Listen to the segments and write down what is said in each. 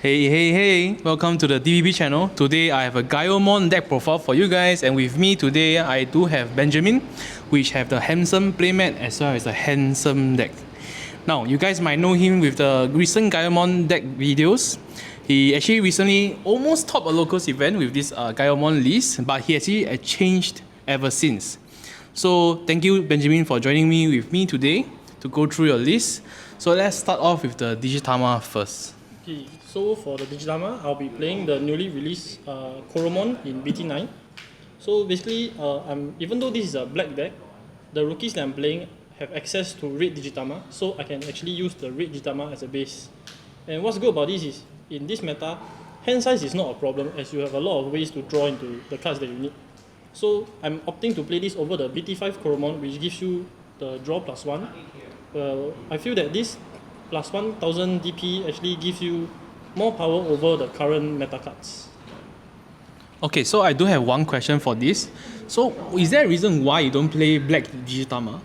Hey, welcome to the DVB channel. Today I have a Gaiomon deck profile for you guys, and with me today I do have Benjamin, which have the handsome playmat as well as a handsome deck. Now, you guys might know him with the recent Gaiomon deck videos. He actually recently almost topped a locals event with this Gaiomon list, but he actually changed ever since. So thank you, Benjamin, for joining me with me today to go through your list. So let's start off with the Digitama first. Okay, so for the Digitama, I'll be playing the newly released Koromon in BT9. So basically, even though this is a black deck, the rookies that I'm playing have access to red Digitama, so I can actually use the red Digitama as a base. And what's good about this is, in this meta, hand size is not a problem as you have a lot of ways to draw into the cards that you need. So I'm opting to play this over the BT5 Koromon, which gives you the draw +1. I feel that this plus 1000 DP actually gives you more power over the current meta cards. Okay, so I do have one question for this. So is there a reason why you don't play black Digitama?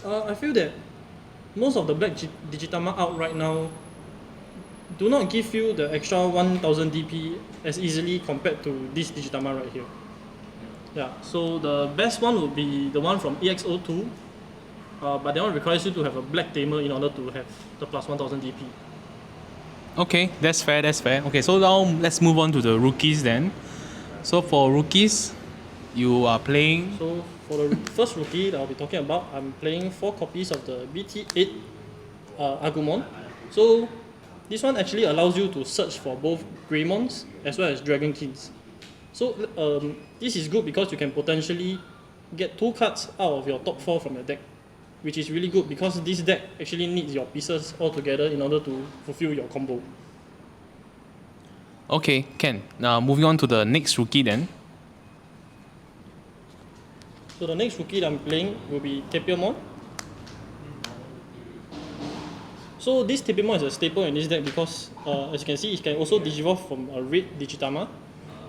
I feel that most of the black Digitama out right now do not give you the extra 1000 DP as easily compared to this Digitama right here. Yeah, so the best one would be the one from EXO2, but that one requires you to have a black Tamer in order to have the plus 1000 DP. Okay, that's fair. Okay, so now let's move on to the rookies then. So for rookies, you are playing... So for the first rookie that I'll be talking about, I'm playing 4 copies of the BT8 Agumon. So this one actually allows you to search for both Greymons as well as Dragon Kings. So this is good because you can potentially get 2 cards out of your top 4 from the deck, which is really good because this deck actually needs your pieces all together in order to fulfill your combo. Okay, Ken. Now moving on to the next rookie then. So the next rookie that I'm playing will be Gaiomon. So this Gaiomon is a staple in this deck because as you can see, it can also digivolve from a red Digitama.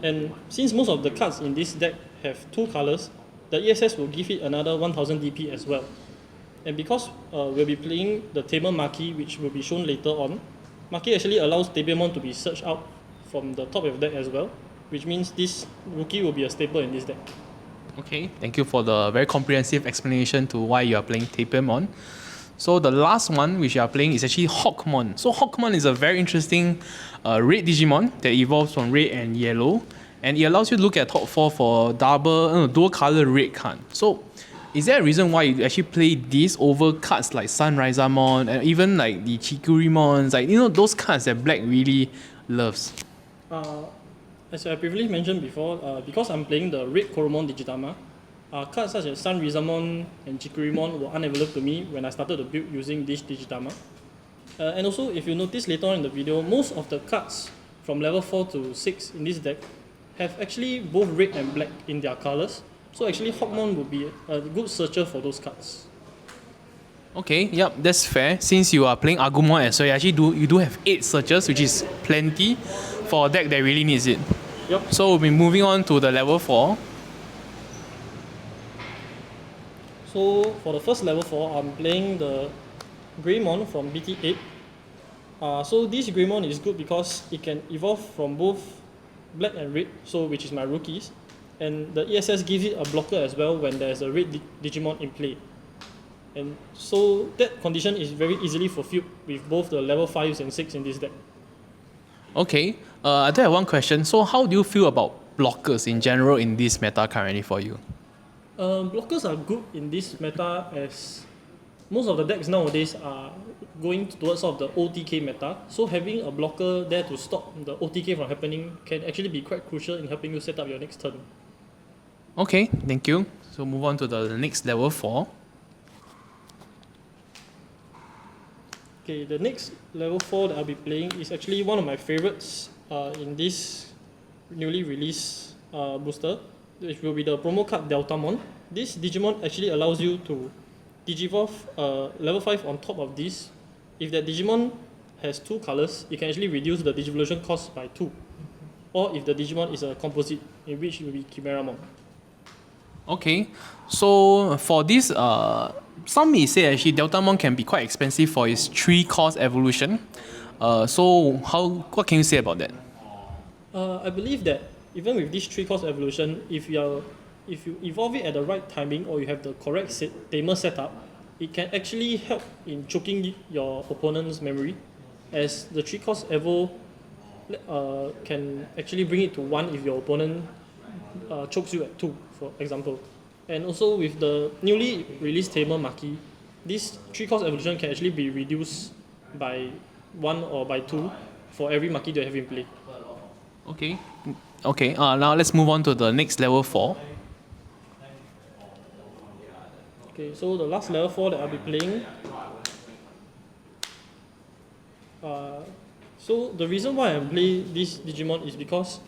And since most of the cards in this deck have 2 colors, the ESS will give it another 1000 DP as well. And because we'll be playing the Tamer Maki, which will be shown later on, Maki actually allows Gaiomon to be searched out from the top of the deck as well, which means this rookie will be a staple in this deck. Okay, thank you for the very comprehensive explanation to why you are playing Gaiomon. So the last one which you are playing is actually Hawkmon. So Hawkmon is a very interesting red Digimon that evolves from red and yellow, and it allows you to look at top 4 for dual color red card. So is there a reason why you actually play this over cards like Sunrisemon and even like the Chikurimons, like those cards that black really loves? As I previously mentioned before, because I'm playing the red Koromon Digitama, cards such as Sunrisemon and Chikurimon were unavailable to me when I started to build using this Digitama. And also, if you notice later on in the video, most of the cards from level 4 to 6 in this deck have actually both red and black in their colors. So actually Hawkmon would be a good searcher for those cards. Okay, yep, that's fair. Since you are playing Agumon as well, you do have 8 searches, which is plenty for a deck that really needs it. Yep. So we'll be moving on to the level 4. So for the first level 4, I'm playing the Greymon from BT8. So this Greymon is good because it can evolve from both black and red, so which is my rookies. And the ESS gives it a blocker as well when there's a red Digimon in play. And so that condition is very easily fulfilled with both the level 5s and 6 in this deck. Okay, I do have one question. So how do you feel about blockers in general in this meta currently for you? Blockers are good in this meta as most of the decks nowadays are going towards sort of the OTK meta. So having a blocker there to stop the OTK from happening can actually be quite crucial in helping you set up your next turn. Okay, thank you. So move on to the next level 4. Okay, the next level 4 that I'll be playing is actually one of my favorites in this newly released booster, which will be the promo card Deltamon. This Digimon actually allows you to digivolve level 5 on top of this. If that Digimon has 2 colors, it can actually reduce the Digivolution cost by 2. Or if the Digimon is a composite, in which it will be Chimeramon. Okay, so for this, some may say actually Deltamon can be quite expensive for its 3 cost evolution. What can you say about that? I believe that even with this 3-cost evolution, if you evolve it at the right timing or you have the correct tamer setup, it can actually help in choking your opponent's memory, as the 3-cost evo can actually bring it to 1 if your opponent chokes you at 2, for example. And also with the newly released tamer Maki, this 3-cost evolution can actually be reduced by 1 or by 2 for every Maki that you have in play. Okay. Okay. Now let's move on to the next level 4. Okay, so the last level 4 that I'll be playing. So the reason why I'm playing this Digimon is because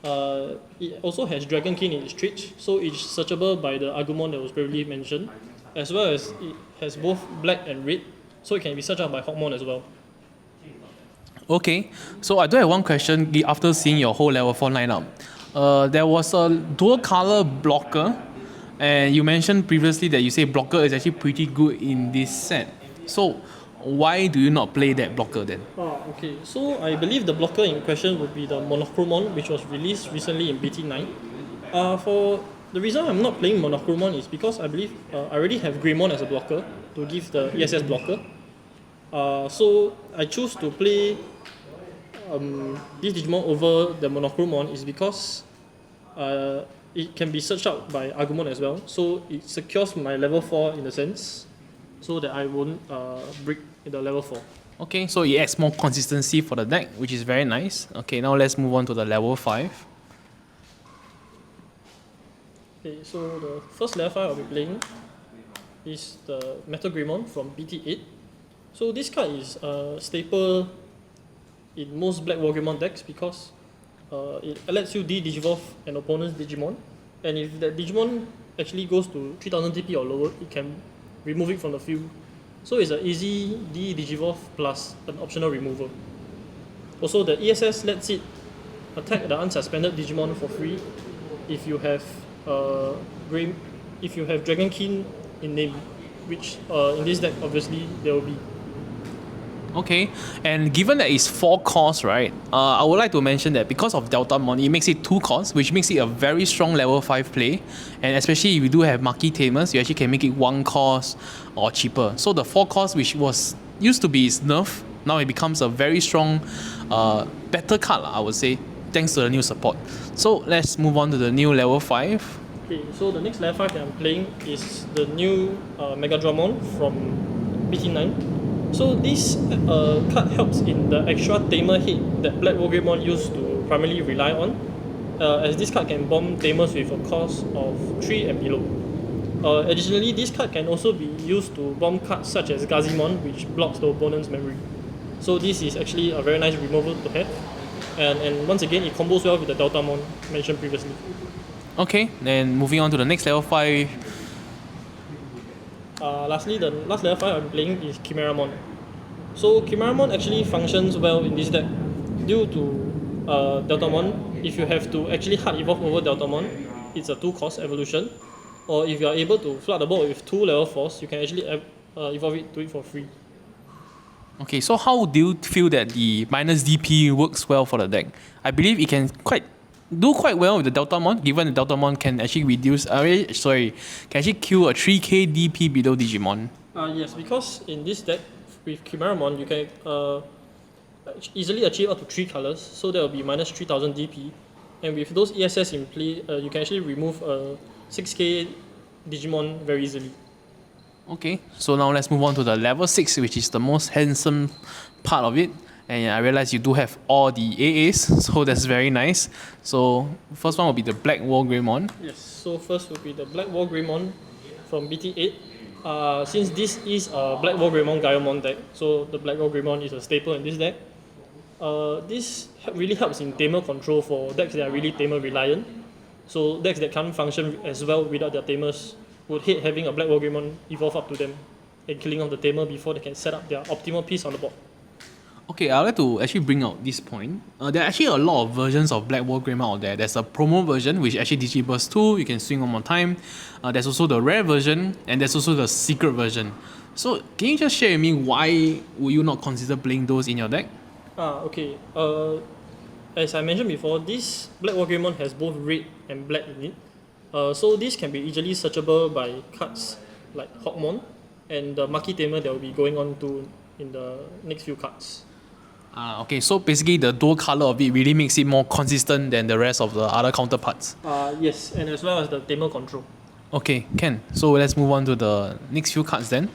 it also has Dragon King in its trait, so it's searchable by the Agumon that was previously mentioned, as well as it has both black and red, so it can be searched out by Hawkmon as well. Okay, so I do have one question after seeing your whole level 4 lineup. There was a dual color blocker, and you mentioned previously that you say blocker is actually pretty good in this set. So why do you not play that blocker then? Okay, so I believe the blocker in question would be the Monochromon, which was released recently in BT9. For the reason I'm not playing Monochromon is because I believe I already have Greymon as a blocker to give the ESS blocker. So I choose to play this Digimon over the Monochromon is because it can be searched out by Agumon as well, so it secures my level 4 in a sense, so that I won't break the level 4. Okay, so it adds more consistency for the deck, which is very nice. Okay, now let's move on to the level 5. Okay, so the first level 5 I'll be playing is the Metal Greymon from BT8. So this card is a staple in most Black War Greymon decks because it lets you de-digivolve an opponent's Digimon, and if that Digimon actually goes to 3000 TP or lower, it can remove it from the field. So it's an easy de-digivolve plus an optional removal. Also, the ESS lets it attack the unsuspended Digimon for free if you have Dragon King in name, which in this deck obviously there will be. Okay, and given that it's 4 costs, right? I would like to mention that because of Deltamon, it makes it 2 costs, which makes it a very strong level 5 play. And especially if you do have Maki Tamers, you actually can make it 1 cost or cheaper. So the 4 costs, which used to be its nerf, now it becomes a very strong, better card, I would say, thanks to the new support. So let's move on to the new level 5. Okay, so the next level 5 that I'm playing is the new Megadramon from BT9. So this card helps in the extra tamer hit that Black War Greymon used to primarily rely on, as this card can bomb tamers with a cost of 3 and below. Additionally, this card can also be used to bomb cards such as Gaiomon, which blocks the opponent's memory. So this is actually a very nice removal to have, and once again it combos well with the Deltamon mentioned previously. Okay, then moving on to the next level 5. Lastly, the last level 5 I'm playing is Chimeramon. So Chimeramon actually functions well in this deck due to Deltamon. If you have to actually hard evolve over Deltamon, it's a 2-cost evolution. Or if you are able to flood the board with 2 level 4s, you can actually evolve it to it for free. Okay, so how do you feel that the minus DP works well for the deck? I believe it can do quite well with the Deltamon, given the Deltamon can actually can actually kill a 3k DP below Digimon. Yes, because in this deck with Chimeramon, you can easily achieve up to 3 colors, so that will be minus 3000 DP. And with those ESS in play, you can actually remove a 6k Digimon very easily. Okay, so now let's move on to the level 6, which is the most handsome part of it. And I realize you do have all the AAs, so that's very nice. So first one will be the Black War Greymon. Yes, so first will be the Black War Greymon from BT8. Since this is a Black War Greymon Gaiomon deck, so the Black War Greymon is a staple in this deck. This really helps in tamer control for decks that are really tamer reliant. So decks that can't function as well without their tamers would hate having a Black War Greymon evolve up to them and killing off the tamer before they can set up their optimal piece on the board. Okay, I'd like to actually bring out this point. There are actually a lot of versions of Black War Greymon out there. There's a promo version, which actually Digiburst 2, you can swing one more time. There's also the rare version, and there's also the secret version. So, can you just share with me why would you not consider playing those in your deck? Okay. As I mentioned before, this Black War Gaiomon has both red and black in it. So this can be easily searchable by cards like Hawkmon and the Maki Tamer that will be going on to in the next few cards. Okay, so basically the dual color of it really makes it more consistent than the rest of the other counterparts. Yes, and as well as the Tamer control. Okay, can. So let's move on to the next few cards then.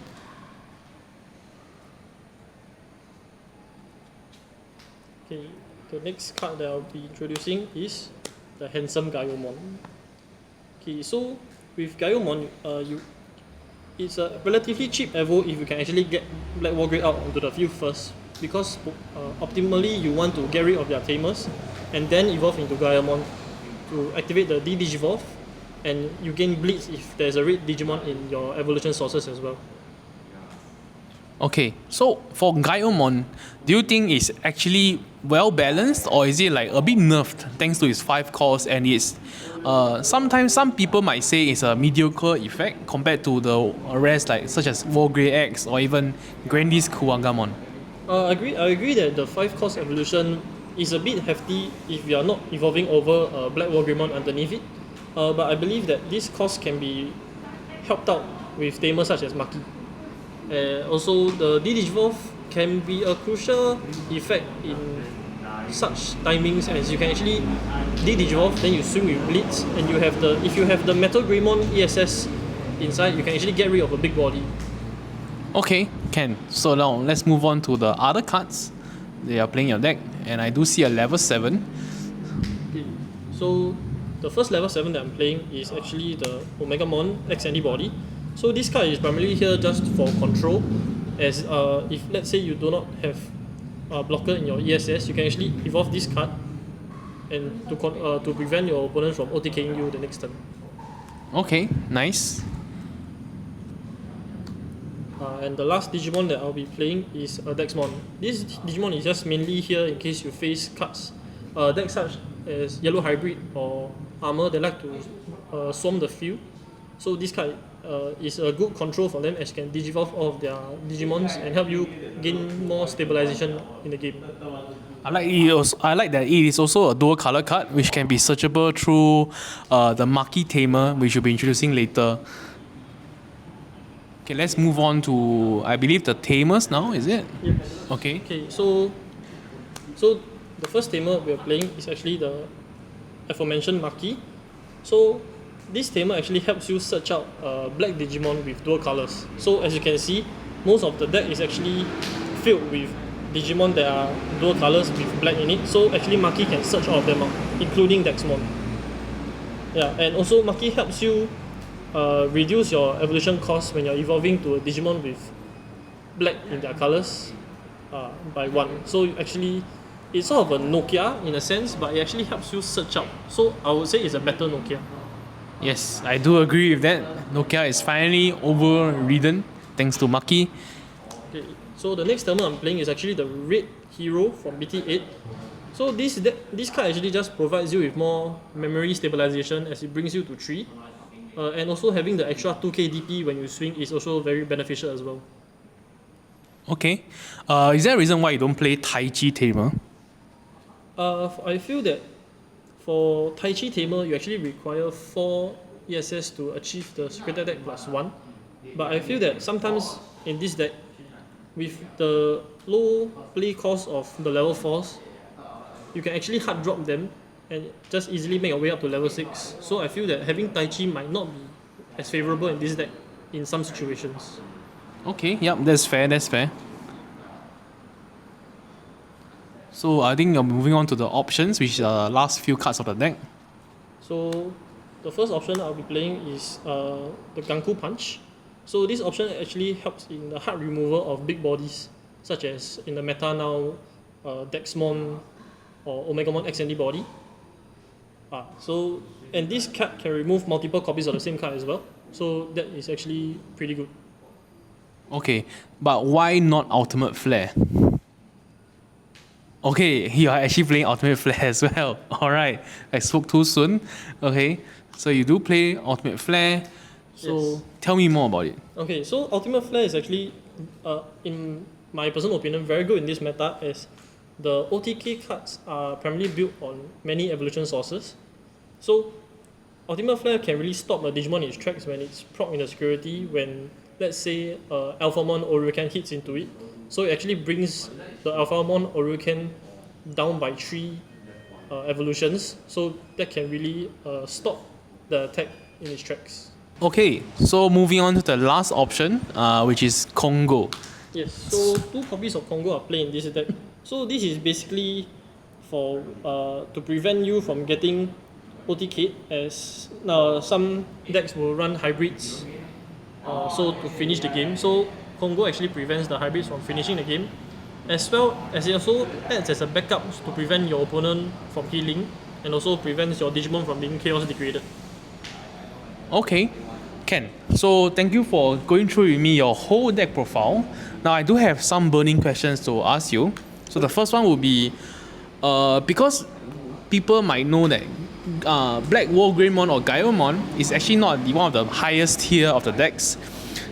Okay, the next card that I'll be introducing is the Handsome Gaiomon. Okay, so with Gaiomon, it's a relatively cheap evo if you can actually get Black War Grade out onto the field first, because optimally you want to get rid of their Tamers and then evolve into Gaiomon to activate the D-Digivolve, and you gain Blitz if there's a red Digimon in your evolution sources as well. Okay, so for Gaiomon, do you think it's actually well balanced or is it like a bit nerfed thanks to its 5 cores and its sometimes some people might say it's a mediocre effect compared to the rest like such as Wargrey X or even Grandy's Kuwagamon? I agree that the 5 cost evolution is a bit hefty if you are not evolving over Black War Greymon underneath it. But I believe that this cost can be helped out with tamers such as Maki. Also, the D-Digivolve can be a crucial effect in such timings, as you can actually D-Digivolve, then you swing with Blitz, and you have the if you have the Metal Greymon ESS inside, you can actually get rid of a big body. Okay, can. So now let's move on to the other cards they are playing your deck, and I do see a level 7. Okay. So the first level 7 that I'm playing is actually the Omegamon X Antibody. So this card is primarily here just for control, as if let's say you do not have a blocker in your ESS, you can actually evolve this card and to prevent your opponent from OTKing you the next turn. Okay, nice. And the last Digimon that I'll be playing is Dexmon. This Digimon is just mainly here in case you face cards decks such as Yellow Hybrid or Armor that like to swarm the field. So this card is a good control for them, as you can Digivolve all of their Digimons and help you gain more stabilization in the game. I like that it is also a dual color card which can be searchable through the Maki Tamer, which we'll be introducing later. Okay, let's move on to, I believe, the Tamers now, is it? Yes. Okay. Okay, so the first Tamer we are playing is actually the aforementioned Maki. So this Tamer actually helps you search out black Digimon with dual colors. So as you can see, most of the deck is actually filled with Digimon that are dual colors with black in it. So actually Maki can search all of them out, including Dexmon. Yeah, and also Maki helps you reduce your evolution cost when you're evolving to a Digimon with black in their colors by 1. So actually, it's sort of a Nokia in a sense, but it actually helps you search out. So I would say it's a better Nokia. Yes, I do agree with that. Nokia is finally overridden thanks to Maki. Okay, so the next Tamer I'm playing is actually the Red Hero from BT8. So this card actually just provides you with more memory stabilization as it brings you to 3. And also having the extra 2k DP when you swing is also very beneficial as well. Okay. Is there a reason why you don't play Tai Chi Tamer? I feel that for Tai Chi Tamer, you actually require 4 ESS to achieve the Secret Deck +1. But I feel that sometimes in this deck, with the low play cost of the level 4s, you can actually hard drop them and just easily make your way up to level 6. So I feel that having Tai Chi might not be as favourable in this deck in some situations. Okay, yep, that's fair, that's fair. So I think you're moving on to the options, which are the last few cards of the deck. So the first option I'll be playing is the Ganku Punch. So this option actually helps in the hard removal of big bodies, such as in the meta now, Dexmon or Omegamon X Antibody. And this card can remove multiple copies of the same card as well. So that is actually pretty good. Okay, but why not Ultimate Flare? Okay, you are actually playing Ultimate Flare as well. Alright, I spoke too soon. Okay, so you do play Ultimate Flare. So Yes. Tell me more about it. Okay, so Ultimate Flare is actually, in my personal opinion, very good in this meta, as the OTK cards are primarily built on many evolution sources. So Ultimate Flare can really stop a Digimon in its tracks when it's proc in the security when, let's say, Alphamon Oryuken hits into it. So it actually brings the Alphamon Oryuken down by 3 evolutions. So that can really stop the attack in its tracks. Okay, so moving on to the last option, which is Congo. Yes, so 2 copies of Congo are played in this deck. So this is basically for to prevent you from getting OTK, as some decks will run hybrids so to finish the game. So Congo actually prevents the hybrids from finishing the game, as well as it also acts as a backup to prevent your opponent from healing, and also prevents your Digimon from being chaos degraded. Okay, Ken. So thank you for going through with me your whole deck profile. Now I do have some burning questions to ask you. So the first one would be, because people might know that Black War Greymon or Gaiomon is actually not one of the highest tier of the decks.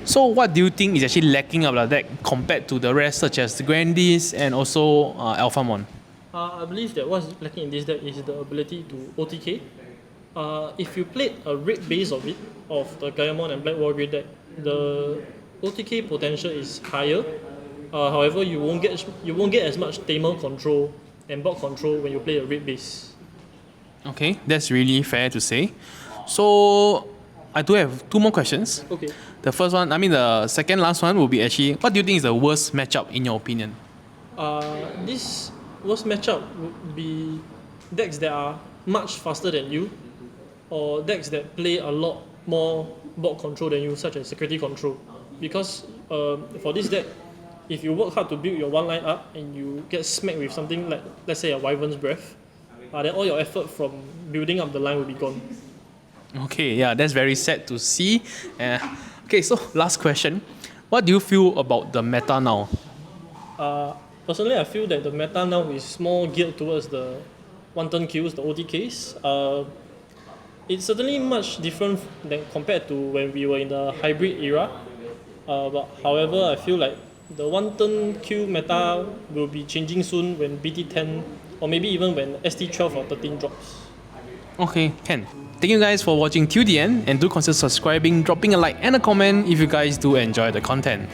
So what do you think is actually lacking of the deck compared to the rest, such as the Grandis and also Alphamon? I believe that what's lacking in this deck is the ability to OTK. If you played a red base of the Gaiomon and Black War Grey deck, the OTK potential is higher. However, you won't get as much Tamer control and bot control when you play a red base. Okay, that's really fair to say. So I do have 2 more questions. Okay. The first one, the second last one will be actually, what do you think is the worst matchup in your opinion? This worst matchup would be decks that are much faster than you, or decks that play a lot more bot control than you, such as security control. Because for this deck, if you work hard to build your one line up and you get smacked with something like, let's say, a Wyvern's Breath, then all your effort from building up the line will be gone. Okay, yeah, that's very sad to see. Okay, so last question. What do you feel about the meta now? Personally, I feel that the meta now is more geared towards the one-turn kills, the OTKs. It's certainly much different than compared to when we were in the hybrid era. But however, I feel like the one-turn kill meta will be changing soon when BT10 or maybe even when ST12 or 13 drops. Okay, Ken. Thank you guys for watching till the end, and do consider subscribing, dropping a like and a comment if you guys do enjoy the content.